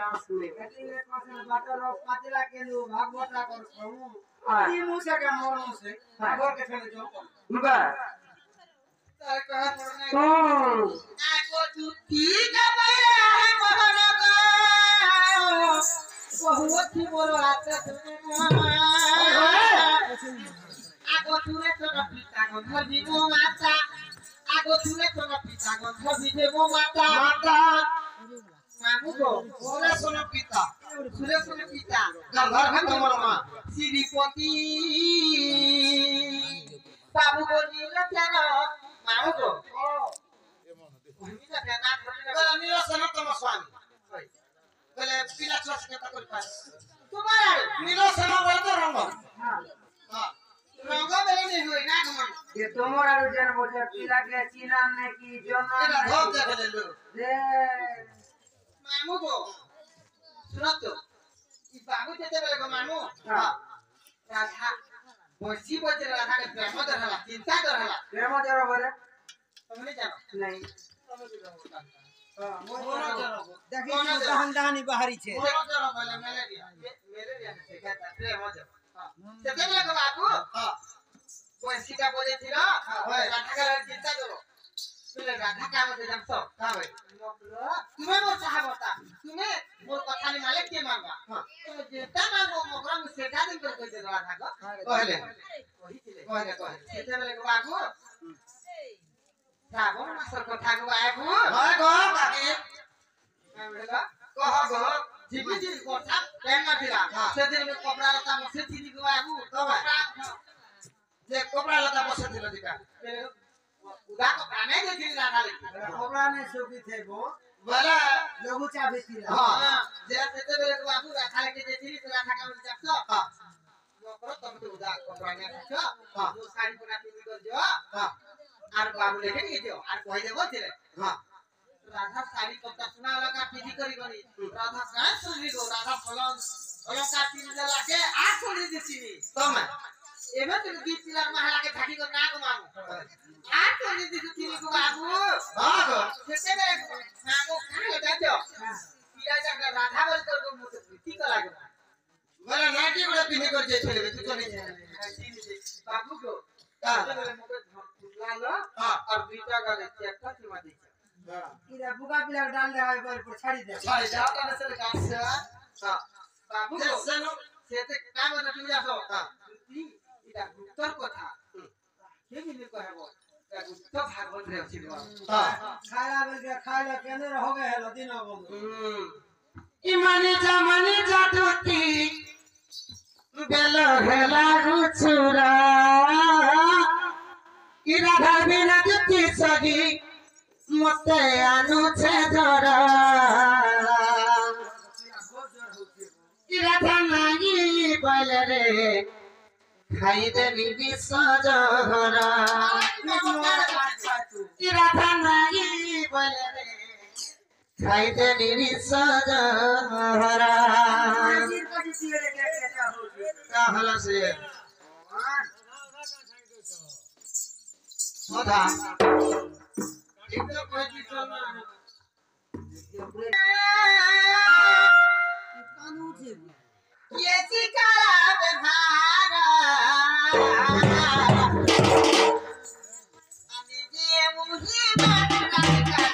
আসলে એટલે પાસે બાટલો પાતલા કેલું ભાગવતા કરું હું હા. ઈ મુસે કે મોર મુસે ભાગવત કે ફેલે જો বা તારે કહા પડને হুম આકો તુતી ગબરે મોહન ગો બહુથી મોરો આતે આકો તુરે તો পিতা গো ধরবি মো মাতা আgo তুলে তো পিতা গো ধরবি মো মাতা মাতা মামু গো ওরে সোনা পিতা সুরে সোনা পিতা গাধার হাত তোমার মা শ্রীপতি বাবু গো নীল কেন মামু গো নীল কেন বলে নীল সেনা তোমার স্বামী বলে পিলা চাষ কথা করি পাস তোমার নীল সেনা বলতে রঙ হ্যাঁ হ্যাঁ রঙ বেলে নি হই না কমন ये তোমার আর যেন বলছে পিলা কে চিনা নাকি জন এটা ধর দেখে দিল রে মামু গো শুনো তো ই বাবু যেতে বেলে গো মামু হ্যাঁ রাধা বসি বসে রাধা কে প্রেম ধরলা চিন্তা ধরলা প্রেম জর বলে তুমি জানো নাই দেখি दहन दहनी बाहरी छे मोरो जरा बोले मेलेरिया से कहता प्रेम हो जा সেতে বেলে গো বাবু হ্যাঁ বসিটা বলেছিল রাধা কে চিন্তা করো তুমি রাধা কে আমাদের জানছো হ্যাঁ ভাই তুমি মোর চাহাবতা তুমি মোর কথা নি মালে কে মানবা হ্যাঁ তুমি যেটা মানবো মোকরা মু সেটা দিন করে কইতে রাধা গো কইলে কইছিলে কইলে কইলে সেতে বেলে গো বাবু শ্রাবণ মাসের কথা গো বাবু হয় গো বাকি কহ গো ঝিপি ঝিপি কথা কেন না ফিরা সেদিন আমি কপড়া লতা মসে চিনি গো বাবু তবে যে কোবরা লতা বসে দিল দিকা উদা কপড়া নাই দেখি রাধা লাগি ओकरा ने सोकी थे गो বলে लघु चाबी तिला হ্যাঁ যে সেতে বেলে গো বাবু রাধা লাগি যে চিনি রাধা কাম যাচ্ছ হ্যাঁ মোকরা তুমি তো উদা কপড়া নাই থাকছো হ্যাঁ। মু শাড়ি পরা পিনি করছো হ্যাঁ আর বাবু লেগে নিয়েছো আর কই দেবো ছিলে হ্যাঁ রাধা শাড়ি কপড়া সোনা লাগা পিনি করি করি রাধা গান শুনি গো রাধা ফলন অলঙ্কার পিনি লাগে আর শুনি দিছিনি তুমি এবার তুমি গীত পিলার মহালাকে থাকি গো না গো মামু আর শুনি দিছিনি গো বাবু হ্যাঁ গো সেতে বেলে মামু কালে যাচ্ছো পিলা জায়গা রাধা বল করবো মুতে ঠিক লাগে বলে নাইটি গুলো পিনি করছে ছেলে তুই চলে বাবু গো হ্যাঁ তাহলে মুখে লালো হ্যাঁ আর দুইটা গালে একটা সীমা দিছে इरा बुका पिला डाल दे आए पर छाड़ी दे ছাড়ি যাও তাহলে ছেলে গাছে হ্যাঁ বাবু যে গো সেনো সেতে কাম না তুমি আসো হ্যাঁ এটা উত্তর কথা কে বিনি কহব এটা উত্তর ভাগবত রে আছে বাবু হ্যাঁ खाया बोल के खाया केने हो गए हेलो दिन हो ইমানি জামানি জাদুতি বেল হেলা রুচুরা ইরা ভাবি না দুটি সগি মতে আনুছে ধরা ইরা ধানাই বলে রে খাই দেবি বিষ জহরা ইরা ধানাই বলে রে খাই দেবি বিষ জহরা হলো সে কথা একদম কই দিছ না ये सिकारा बेधारा আমি যে মুহি বাটা কাটা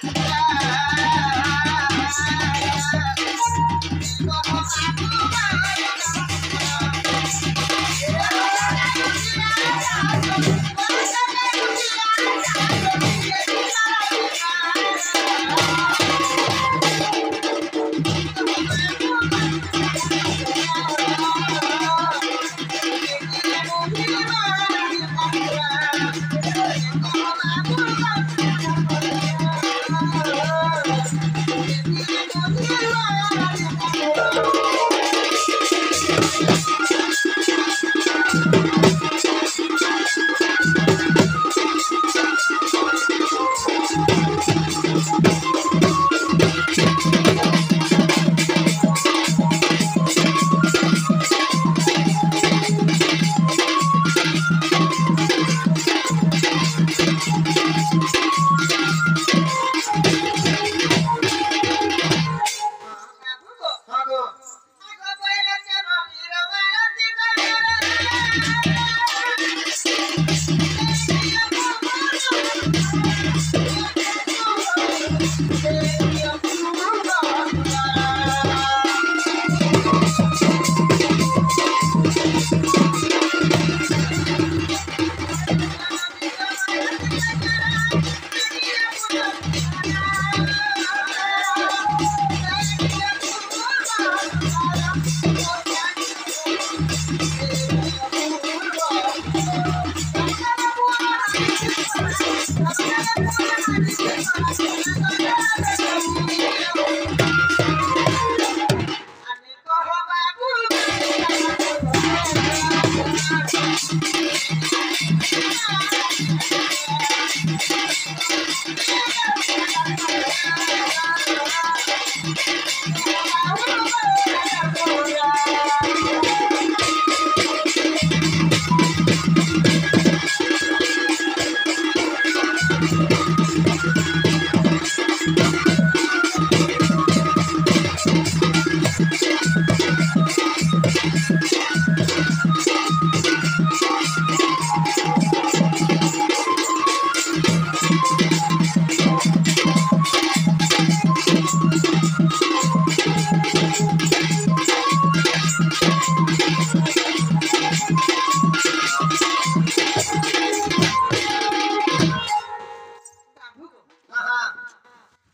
बाबू को हाँ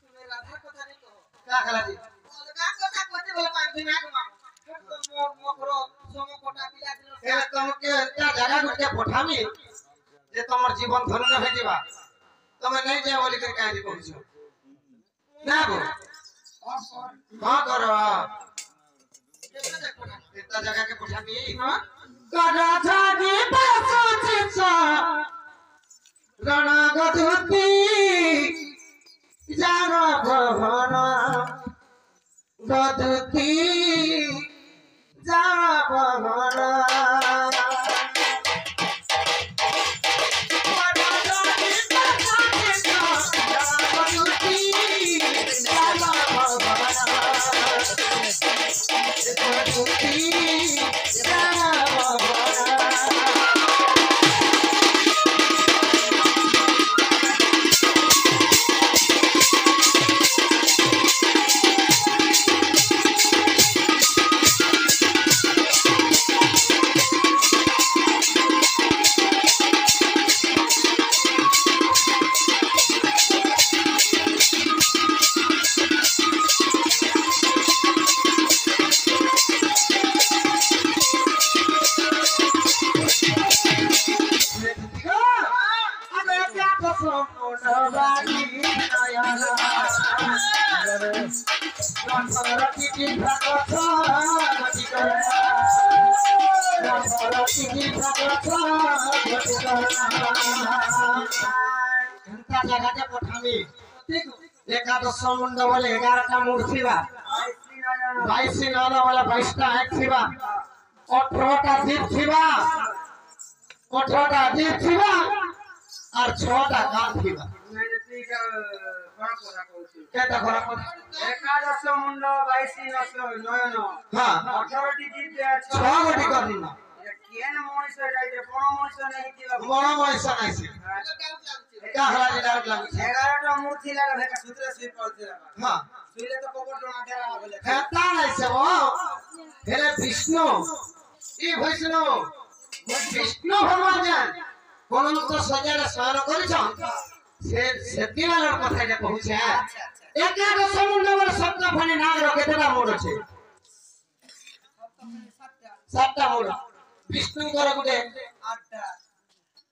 তুমি রাধার কথা নেই কहो क्या खला जी অলগা কথা কইতে বলে পাঁচ দিন আগে মারো তো মোর সম কোটা পিলা দিন এলে তোমাকে একটা জায়গা গুটে পঠামি যে তোমার জীবন ধন্য হয়ে যাবা তুমি नहीं जाए बोली कर काहे कहछ ना गो हां करो इतना जगह के पठामी हां करा जागे बसचिछ रण गधुती जार भवन गधुती जार भवन एकादश मुंड बोले 11टा मूर्ति बा 22 नौना बोले 22टा आँख थिबा 18टा जीभ थिबा 18टा जीभ थिबा और 6टा कान थिबा केटा खरा एकादश मुंड 22 नयन हां 18टी जीभ 6 गोटी कर दिना केन मनुष्य जाइते कोन मनुष्य नहीं दिला बड़ा पैसा नहीं से का हला जे डाउट लागु 11टा मूर्ति लगा भेका सूत्र सुई पड़ते लगा हां सुईले तो पकड़ ना डेरा बोले हेता नहीं से वो हेले विष्णु ई वैष्णव विष्णु भगवान जान कोन तो सजारे स्नान करिछ से सेती वाला कथा जे कहूछे एकादश मुंड वाला शब्द फणी नाग रो केतेटा मोड़ छे सातटा मोड़ विष्णु कर गुटे 8टा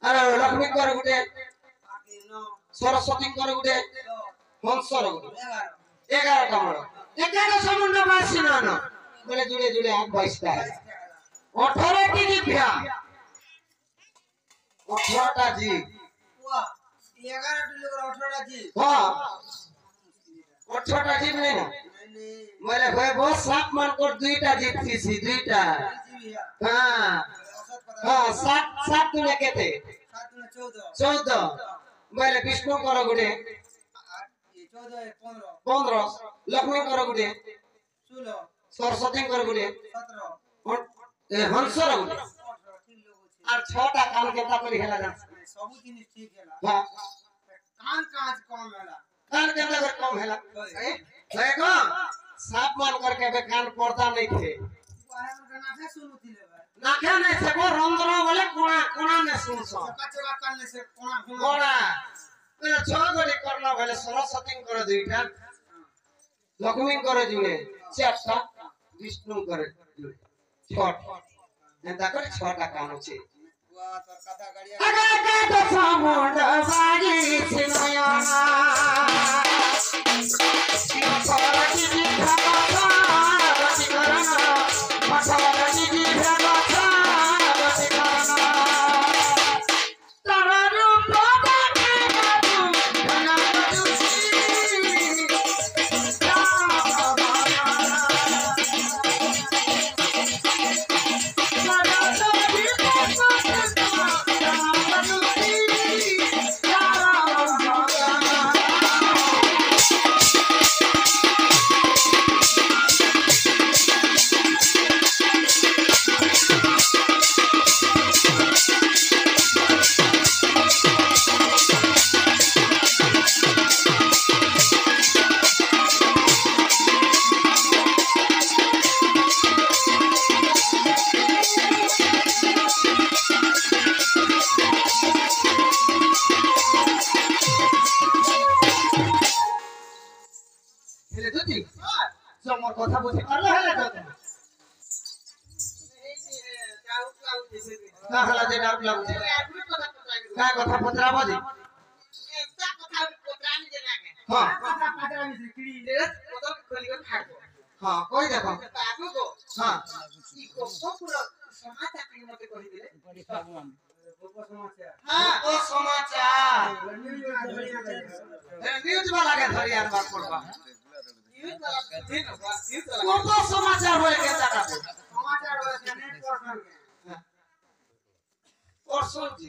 अरे लक्ष्मी कर गुटे 9 सरस्वती कर गुटे हंस कर गुटे 11 11टा मोड़ एकादश मुंड वासी नान बोले जुड़े जुड़े आंख 22टा है 18टी जिभ्या 18टा जी वाह 11टी लोग 18टा जीभ हां 18टा जीभ नहीं ना बोले भाई बहुत साफ मान कर दुईटा जीभ थी सी दुईटा हां हां सात तुले केते 14 बोले विष्णु कर गुटे 15 लक्ष्मी कर गुटे 16 सरस्वती कर गुटे 17 हंस रो गुटे और 6टा कान केता करी हेला जा सब जिनिस ठीक हैला हां कान काज कम हैला कान केता कर कम हेला देखो साफ मान करके बे कान पड़ता नहीं थे बाहर का नाथे सुनुतिले भाई नाखे नहीं से वो रंध्र बोले कोना कोना में सुनसो कचरा करने से कोना कोना तो 6 गरी करना भले सरस्वती कर दुईटा लक्ष्मी कर जुड़े 4टा विष्णु कर जुड़े 6टा एंता कर 6टा कान छे वाह तो कथा गाड़िया अगर के तो समुंड बाजी छिनया सरस्वती जी भगवान गति करना सरस्वती जी भगवान गति करना तारा रूप देखे बाबू धना तुझी ହେଲେ ତ କା ହେଲା ଯେ ଡାଉଟ ଲାଗୁଛି କା କଥା ପଚରାବ ଯେ ହଁ ହଁ କହି ଦେଖ ହଁ ଓ ସମାଚାର न्यूज वाला के धरी आनबा पड़बा कोन समाचार होय के जाता समाचार होय के नेट पर्सन के परसों जी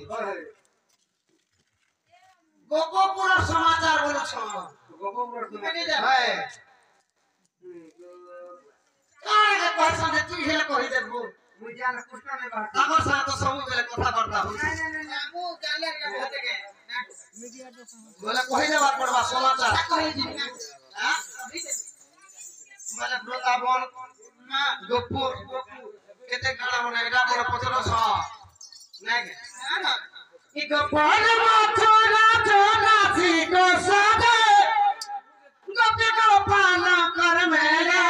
गोपपुर समाचार बोलो छ गोगोपुर है काहे के परसों जे तू हेले कहि देबो मुजान कुछ नहीं बात हमर साथ तो सब बेले कथा करता हो बोले कहि देबा पड़बा समाचार हां बोले वृंदावन गोपुर केते काड़ा मने एटा बड़ पचरो छ नै ई गोपाल मथुरा जोना जी को सदे गोपी गोपाल कर मेरा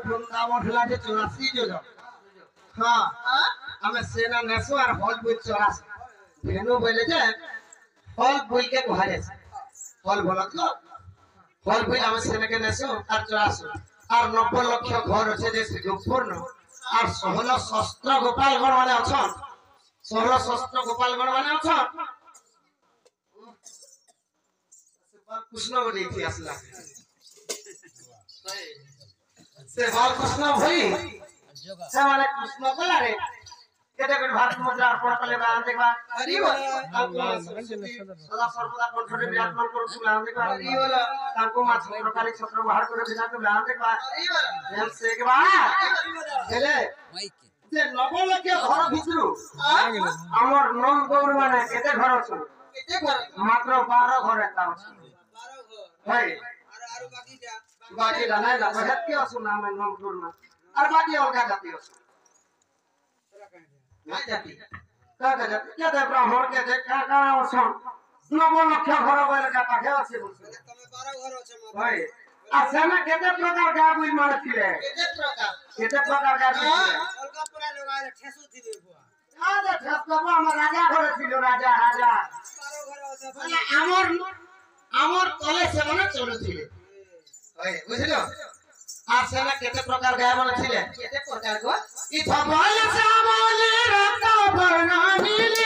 वृंदावन हला जे 84 जो हां हमें सेना नेसो और हॉल बुल 84 भेनो बोले जे हॉल बुल के घरे हॉल बोलत लो हॉल बुल हमें सेना के नेसो और 84 और 90 लाख घर আছে যে গোপুর ন আর 16 শস্ত্র গোপালগণ মানে আছন 16 শস্ত্র গোপালগণ মানে আছন কৃষ্ণ বলি ইতিহাস লাগে से बाल कृष्ण भई से माने कृष्ण बोला रे केते बेर भारत मुद्रा अर्पण कले बा देखबा हरि बोल सदा सर्वदा कंठरे विराजमान करू तुला देखबा हरि बोल ताको माछ प्रकारी छत्र बाहर करे बिना तो ला देखबा हरि बोल हम से के बा हेले जे नवलक्ष्य घर भितरु हमर नम गौर माने केते घर छ केते घर मात्र 12 घर एता छ 12 घर भाई आरो बाकी जाना है बहत के सुना मैं नाम जोड़ना और बाकी और क्या जाती हो ना जाती क्या दे ब्राह्मण के दे का सुन नव लक्ष घर वाले का पाखे আছে বলছে তুমি 12 ঘর আছে ভাই আচ্ছা না কেতে প্রকার গাবুই মানে ছিলে কেতে প্রকার গাবুই অলকা পুরা লাগাইলে ঠেসু দিবে বুয়া আরে ঠেস বাবু আমার রাজা ঘরে ছিল রাজা 12 ঘর আছে মানে আমার তলে সেমনে চলছিল ओए बुझलो आ सेना केते प्रकार गाय मन छिले केते प्रकार गो ई भगवान सामोले रता बना मिले